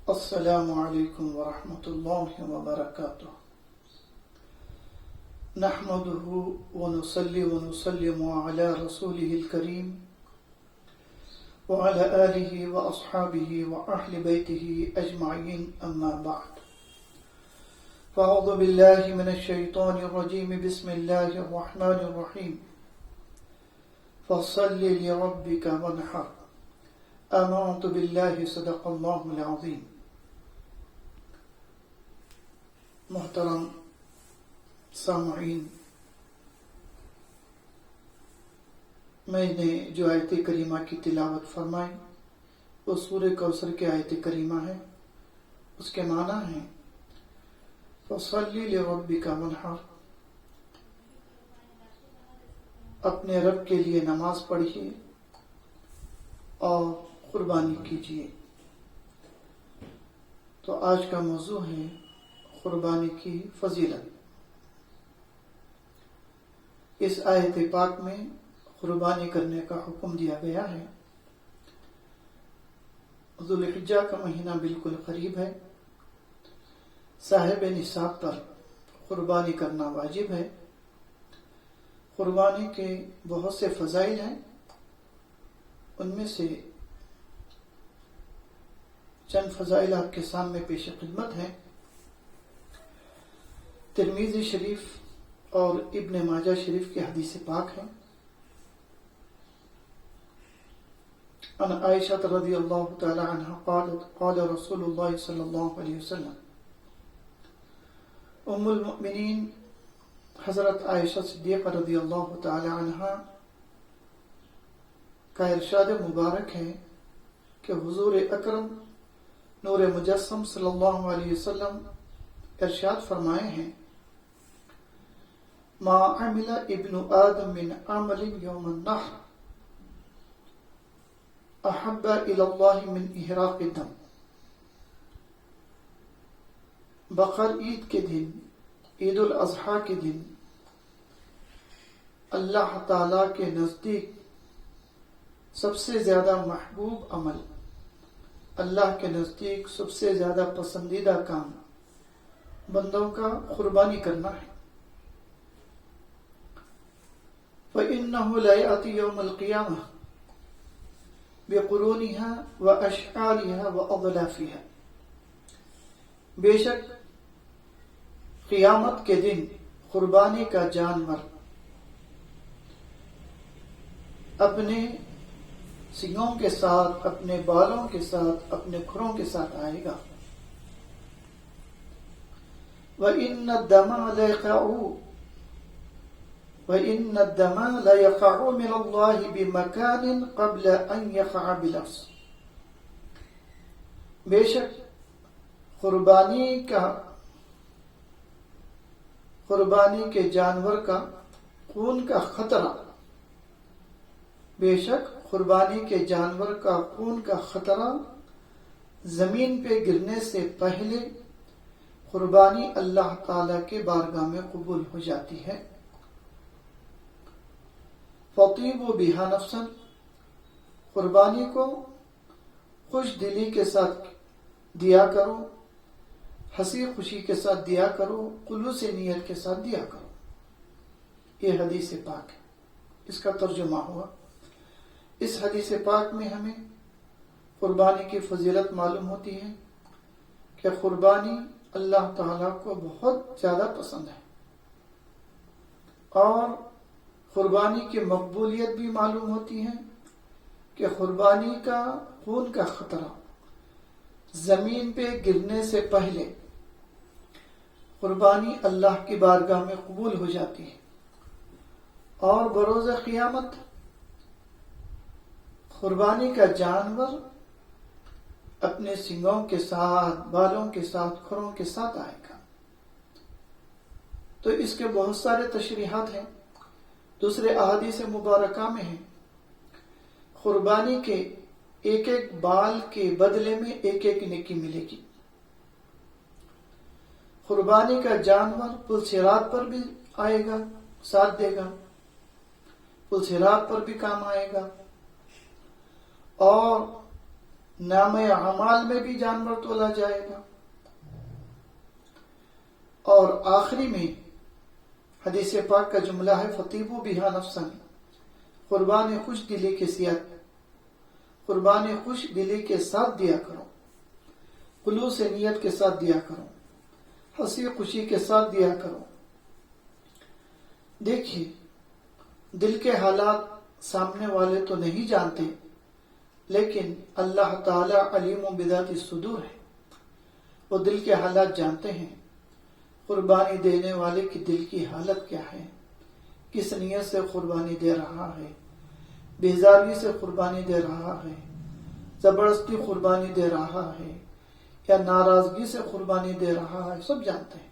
السلام علیکم ورحمۃ اللہ وبرکاتہ نحمده ونصلي ونسلم على رسوله الكريم وعلى آله وأصحابه وأهل بيته أجمعين أما بعد فأعوذ بالله من الشيطان الرجيم بسم الله الرحمن الرحيم فصل لربك وانحر آمنت بالله صدق الله العظيم. محترم سامعین، میں نے جو آیت کریمہ کی تلاوت فرمائی وہ سورہ کوثر کی آیت کریمہ ہے. اس کے معنی ہیں فصلی لربک وانحر، اپنے رب کے لیے نماز پڑھیے اور قربانی کیجیے. تو آج کا موضوع ہے قربانی کی فضیلت. اس آیت پاک میں قربانی کرنے کا حکم دیا گیا ہے. ذو الحجہ کا مہینہ بالکل قریب ہے. صاحب نصاب پر قربانی کرنا واجب ہے. قربانی کے بہت سے فضائل ہیں. ان میں سے چند فضائل آپ کے سامنے پیش خدمت ہیں. ترمذی شریف اور ابن ماجہ شریف کی حدیث پاک ہے. عن عائشہ رضی اللہ تعالی عنہ قالت قال رسول اللہ صلی اللہ علیہ وسلم، ام المؤمنین حضرت عائشہ صدیقہ رضی اللہ تعالی عنہ کا ارشاد مبارک ہے کہ حضور اکرم نور مجسم صلی اللہ علیہ وسلم ارشاد فرمائے ہیں، ما عمل ابن آدم من عمل یوم النحر احب الى اللہ من احراق الدم. بقر عید کے دن، عید الاضحیٰ کے دن، اللہ تعالی کے نزدیک سب سے زیادہ محبوب عمل، اللہ کے نزدیک سب سے زیادہ پسندیدہ کام بندوں کا قربانی کرنا ہے. فَإِنَّهُ لَا يَأْتِي يَوْمَ الْقِيَامَةِ بِقُرُونِهَا وَأَشْعَارِهَا وَأَضْلَافِهَا. بے شک قیامت کے دن قربانی کا جانور اپنے سنگوں کے ساتھ، اپنے بالوں کے ساتھ، اپنے کھروں کے ساتھ آئے گا. وَإِنَّ الدَّمَ لَيَقَعُ مِنَ اللَّهِ بِمَكَانٍ قَبْلَ أَنْ يَقَعَ بِالْأَرْضِ. بے شک قربانی کے جانور کا خون کا خطرہ، بے شک قربانی کے جانور کا خون کا خطرہ زمین پہ گرنے سے پہلے قربانی اللہ تعالی کے بارگاہ میں قبول ہو جاتی ہے. فَطِيبُوا بِهَا نَفْسًا، قربانی کو خوش دلی کے ساتھ دیا کرو، ہنسی خوشی کے ساتھ دیا کرو، خلوص نیت کے ساتھ دیا کرو. یہ حدیث پاک ہے. اس کا ترجمہ ہوا. اس حدیث پاک میں ہمیں قربانی کی فضیلت معلوم ہوتی ہے کہ قربانی اللہ تعالیٰ کو بہت زیادہ پسند ہے، اور قربانی کی مقبولیت بھی معلوم ہوتی ہے کہ قربانی کا خون کا خطرہ زمین پہ گرنے سے پہلے قربانی اللہ کی بارگاہ میں قبول ہو جاتی ہے. اور بروز قیامت قربانی کا جانور اپنے سنگوں کے ساتھ، بالوں کے ساتھ، کھروں کے ساتھ آئے گا. تو اس کے بہت سارے تشریحات ہیں. دوسرے احادیث مبارکہ میں ہیں قربانی کے ایک ایک بال کے بدلے میں ایک ایک نیکی ملے گی. قربانی کا جانور پل صراط پر بھی آئے گا، ساتھ دے گا، پل صراط پر بھی کام آئے گا. اور نام اعمال میں بھی جانور تولا جائے گا. اور آخری میں حدیث پاک کا جملہ ہے فطیبوا بہا نفسا، قربانی خوش دلی کے ساتھ، قربانی خوش دلی کے ساتھ دیا کرو، خلوص نیت کے ساتھ دیا کرو، ہنسی خوشی کے ساتھ دیا کرو. دیکھیے دل کے حالات سامنے والے تو نہیں جانتے، لیکن اللہ تعالی علیم بذات الصدور ہے، وہ دل کے حالات جانتے ہیں. قربانی دینے والے کی دل کی حالت کیا ہے، کس نیت سے قربانی دے رہا ہے، بیزاری سے قربانی دے رہا ہے، زبردستی قربانی دے رہا ہے یا ناراضگی سے قربانی دے رہا ہے، سب جانتے ہیں.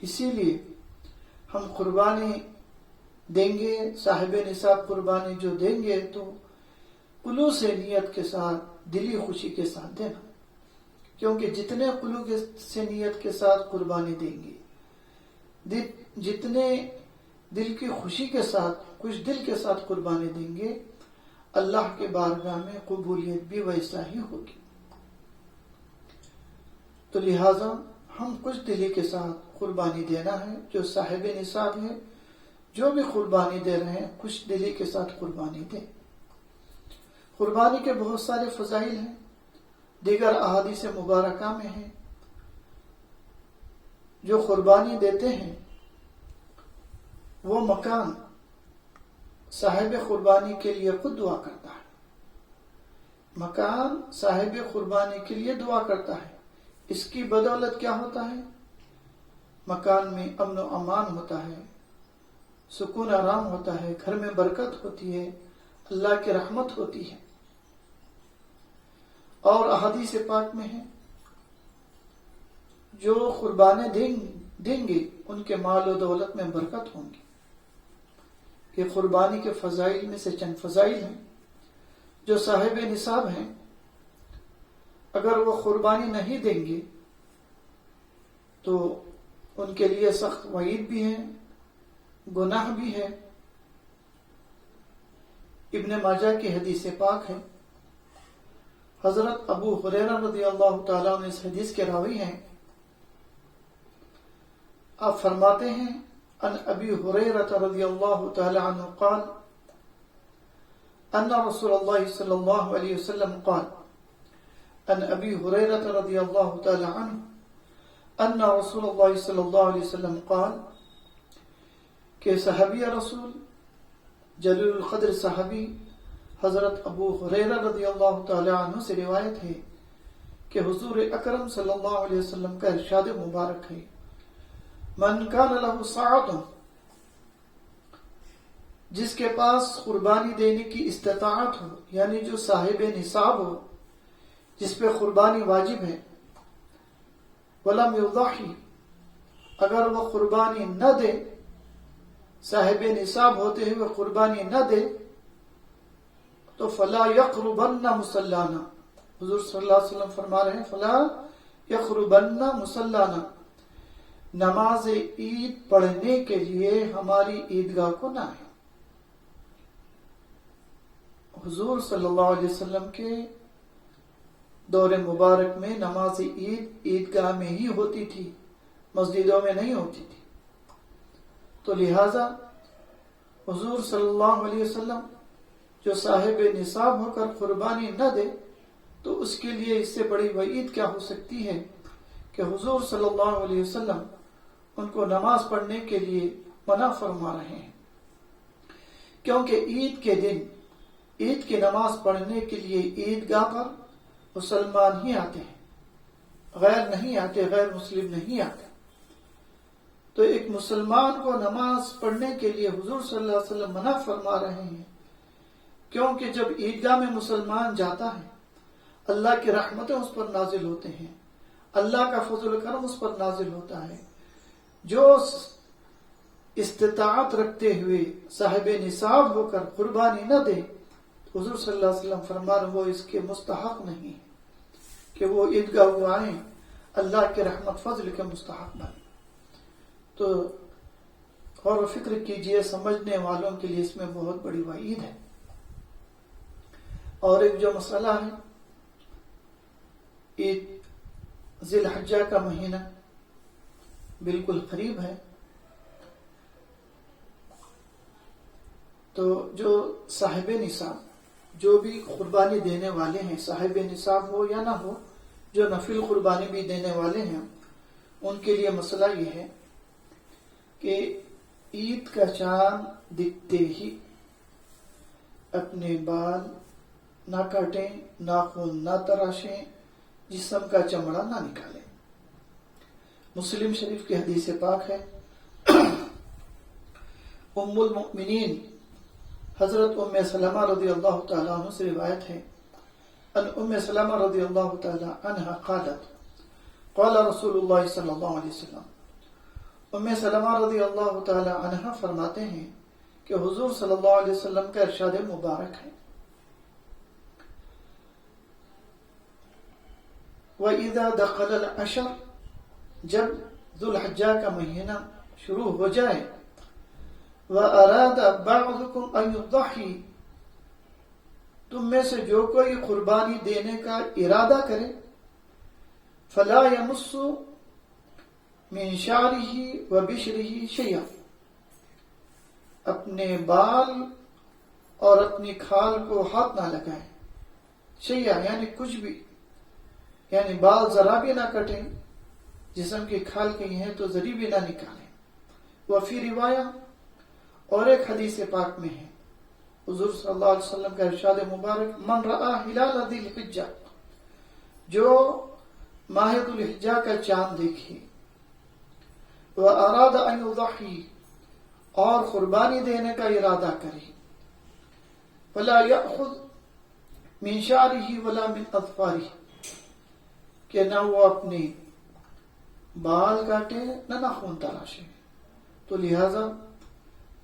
اسی لیے ہم قربانی دیں گے، صاحب نصاب قربانی جو دیں گے تو خلوص نیت کے ساتھ، دلی خوشی کے ساتھ دینا، کیونکہ جتنے خلوص نیت کے ساتھ قربانی دیں گے، جتنے دل کی خوشی کے ساتھ، خوش دل کے ساتھ قربانی دیں گے، اللہ کے بارگاہ میں قبولیت بھی ویسا ہی ہوگی. تو لہٰذا ہم خوش دلی کے ساتھ قربانی دینا ہے. جو صاحب نصاب ہے، جو بھی قربانی دے رہے ہیں، خوش دلی کے ساتھ قربانی دیں. قربانی کے بہت سارے فضائل ہیں، دیگر احادیث مبارکہ میں ہیں. جو قربانی دیتے ہیں وہ مکان صاحب قربانی کے لیے خود دعا کرتا ہے، مکان صاحب قربانی کے لیے دعا کرتا ہے. اس کی بدولت کیا ہوتا ہے؟ مکان میں امن و امان ہوتا ہے، سکون آرام ہوتا ہے، گھر میں برکت ہوتی ہے، اللہ کی رحمت ہوتی ہے. اور احادیث پاک میں ہے جو قربانی دیں گے ان کے مال و دولت میں برکت ہوں گی. یہ قربانی کے فضائل میں سے چند فضائل ہیں. جو صاحب نصاب ہیں اگر وہ قربانی نہیں دیں گے تو ان کے لیے سخت وعید بھی ہے، گناہ بھی ہے. ابن ماجہ کی حدیث پاک ہے، حضرت ابو ہریرہ رضی اللہ تعالیٰ عنہ اس حدیث کے راوی ہیں. آپ فرماتے ہیں ان ابی ہریرہ رضی اللہ تعالیٰ عنہ قال ان رسول اللہ صلی اللہ علیہ وسلم قال ان ابی ہریرہ رضی اللہ تعالیٰ عنہ ان رسول اللہ صلی اللہ علیہ وسلم قال کہ صحابی رسول جلیل القدر صحابی حضرت ابو ہریرہ رضی اللہ تعالی عنہ سے روایت ہے کہ حضور اکرم صلی اللہ علیہ وسلم کا ارشاد مبارک ہے من کان لہ سعۃ، جس کے پاس قربانی دینے کی استطاعت ہو، یعنی جو صاحب نصاب ہو، جس پہ قربانی واجب ہے، ولم یضحی، اگر وہ قربانی نہ دے، صاحب نصاب ہوتے ہوئے قربانی نہ دے، تو فلا یقربن مصلانا، حضور صلی اللہ علیہ وسلم فرما رہے ہیں فلا یقربن مصلانا، نماز عید پڑھنے کے لیے ہماری عیدگاہ کو نہ آئے. حضور صلی اللہ علیہ وسلم کے دور مبارک میں نماز عید عیدگاہ میں ہی ہوتی تھی، مسجدوں میں نہیں ہوتی تھی. تو لہذا حضور صلی اللہ علیہ وسلم جو صاحب نصاب ہو کر قربانی نہ دے تو اس کے لیے اس سے بڑی وعید کیا ہو سکتی ہے کہ حضور صلی اللہ علیہ وسلم ان کو نماز پڑھنے کے لیے منع فرما رہے ہیں. کیونکہ عید کے دن عید کی نماز پڑھنے کے لیے عیدگاہ پر مسلمان ہی آتے ہیں، غیر نہیں آتے، غیر مسلم نہیں آتے. تو ایک مسلمان کو نماز پڑھنے کے لیے حضور صلی اللہ علیہ وسلم منع فرما رہے ہیں، کیونکہ جب عیدگاہ میں مسلمان جاتا ہے اللہ کی رحمتیں اس پر نازل ہوتے ہیں، اللہ کا فضل و کرم اس پر نازل ہوتا ہے. جو استطاعت رکھتے ہوئے صاحب نصاب ہو کر قربانی نہ دے، حضور صلی اللہ علیہ وسلم فرما رہے وہ اس کے مستحق نہیں ہے کہ وہ عیدگاہ کو آئیں، اللہ کے رحمت فضل کے مستحق بنے. تو غور و فکر کیجئے، سمجھنے والوں کے لیے اس میں بہت بڑی وعید ہے. اور ایک جو مسئلہ ہے عید ذی الحجہ کا مہینہ بالکل قریب ہے، تو جو صاحب نصاب، جو بھی قربانی دینے والے ہیں، صاحب نصاب ہو یا نہ ہو، جو نفل قربانی بھی دینے والے ہیں، ان کے لیے مسئلہ یہ ہے کہ عید کا چاند دکھتے ہی اپنے بال نہ کاٹیں، ناخن نہ تراشیں، جسم کا چمڑا نہ نکالیں۔ مسلم شریف کی حدیث پاک ہے، ام المؤمنین حضرت ام سلمہ رضی اللہ تعالیٰ عنہ سے روایت ہے، ان ام سلمہ رضی اللہ تعالیٰ عنہ قالت قال رسول اللہ صلی اللہ علیہ وسلم، ام سلمہ رضی اللہ تعالیٰ عنہ فرماتے ہیں کہ حضور صلی اللہ علیہ وسلم کا ارشاد مبارک ہے، وَإِذَا دَخَلَ الْعَشْرُ، جب ذو الحجہ کا مہینہ شروع ہو جائے، وَأَرَادَ بَعْضُكُمْ أَن يُضَحِّي، تم میں سے جو کوئی قربانی دینے کا ارادہ کرے، فَلَا يَمُسُّ مِن شَعْرِهِ وَبِشْرِهِ شَيْئًا، اپنے بال اور اپنی کھال کو ہاتھ نہ لگائیں، شیئا یعنی کچھ بھی، یعنی بال ذرا بھی نہ کٹیں، جسم کی کھال کہیں ہے تو ذری بھی نہ نکالیں۔ وفی روایہ، اور ایک حدیث پاک میں ہے، حضور صلی اللہ علیہ وسلم کا ارشاد مبارک، من رآ ہلال ذی الحجہ، جو ماہ ذو الحجہ کا چاند دیکھے، واراد ان یضحی، اور قربانی دینے کا ارادہ کرے، فلا یأخذ من شعرہ ولا من اظفارہ، کہ نہ وہ اپنے بال کاٹے نہ ناخن تراشے۔ تو لہذا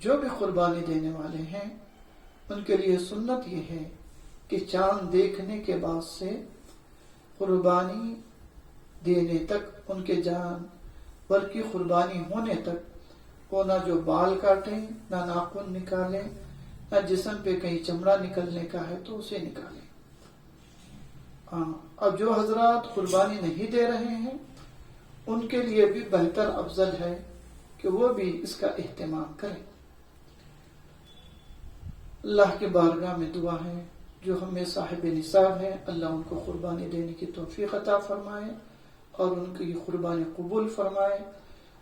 جو بھی قربانی دینے والے ہیں ان کے لیے سنت یہ ہے کہ چاند دیکھنے کے بعد سے قربانی دینے تک، ان کے جانور کی قربانی ہونے تک وہ نہ جو بال کاٹیں، نہ ناخن نکالیں، نہ جسم پہ کہیں چمڑا نکلنے کا ہے تو اسے نکالیں۔ اب جو حضرات قربانی نہیں دے رہے ہیں ان کے لیے بھی بہتر افضل ہے کہ وہ بھی اس کا اہتمام کریں۔ اللہ کے بارگاہ میں دعا ہے، جو ہمیں صاحب نصاب ہے اللہ ان کو قربانی دینے کی توفیق عطا فرمائے اور ان کی قربانی قبول فرمائے،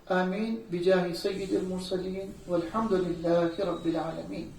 آمین، بجاہ سید المرسلین، والحمد للہ رب العالمین۔